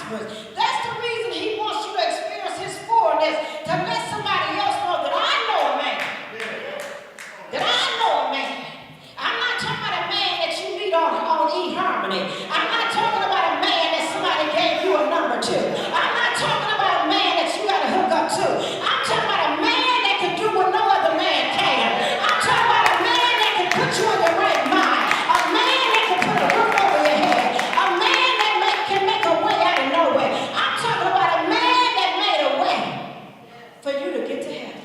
prosperous. That's the reason he wants you to experience his fullness, to let somebody else know that I know a man. That I know a man. I'm not talking about a man that you meet on eHarmony. I'm not talking about a man that somebody gave you a number to. I'm not talking about a man that you got to hook up to. I'm talking about a man that can do what no other man can. I'm talking about a man that can put you in your right mind. A man that can put a roof over your head. A man that can make a way out of nowhere. I'm talking about a man that made a way for you to get to heaven.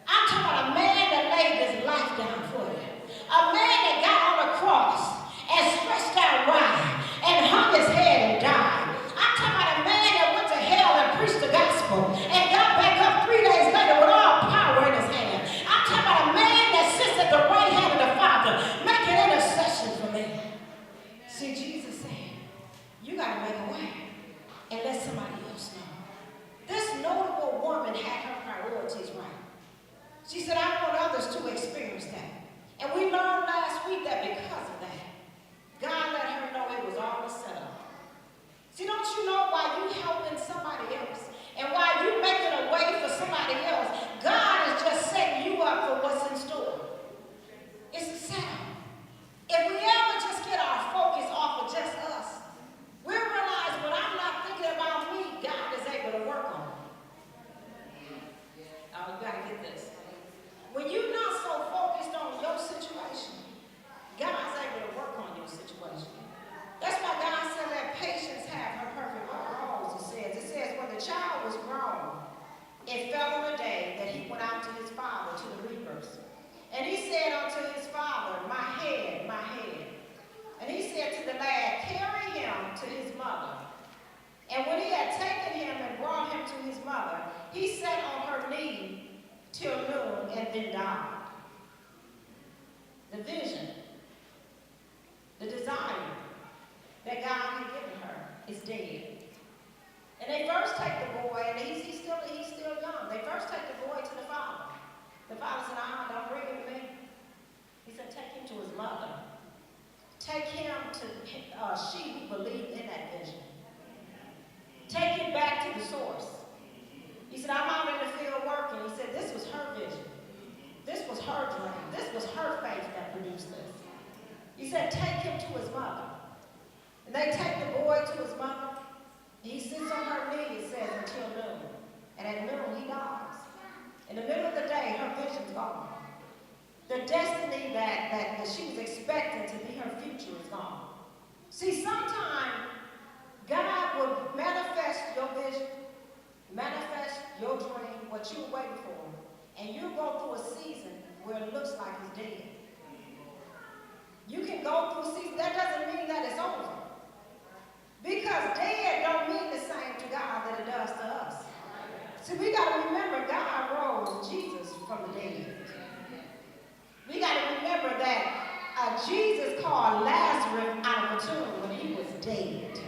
I'm talking about a man that laid his life down for you. A man that got on the cross and stretched out wide and hung his head and died. I'm talking about a man that went to hell and preached the gospel and got back up 3 days later with all power in his hand. I'm talking about a man that sits at the right hand of the Father making intercession for me. See, Jesus said, you got to make a way and let somebody else know. This notable woman had her priorities right. She said, I want others to experience that. And we learned last week that because of that, God let her know it was all a setup. See, don't you know while you helping somebody else and while you making a way for somebody else, God is just setting you up for what's in store. It's a setup. If we ever just get our focus off of just us, we'll realize when I'm not thinking about me, God is able to work on me. Oh, you gotta get this. When you're not so focused on your situation, God's able to work on your situation. That's why God said that patience have her perfect rose, it says when the child was grown, it fell on the day that he went out to his father, to the reapers. And he said unto his father, my head, my head. And he said to the lad, carry him to his mother. And when he had taken him and brought him to his mother, he sat on her knee till noon and then died. The vision, the desire that God had given her is dead. And they first take the boy, and he's still young. They first take the boy to the father. The father said, don't bring him to me. He said, take him to his mother. Take him to she who believed in that vision. Take him back to the source. He said, I'm out in the field working. He said, this was her vision. This was her dream. This was her faith that produced this. He said, take him to his mother. And they take the boy to his mother. He sits on her knee, it says, until noon. And at noon, he dies. In the middle of the day, her vision's gone. The destiny that she was expecting to be her future is gone. See, sometimes God will manifest your vision, manifest your dream, what you were waiting for, and you'll go through a season where it looks like it's dead. You can go through a season, that doesn't mean that it's over. Because dead don't mean the same to God that it does to us. See, we got to remember God rose Jesus from the dead. We got to remember that Jesus called Lazarus out of the tomb when he was dead.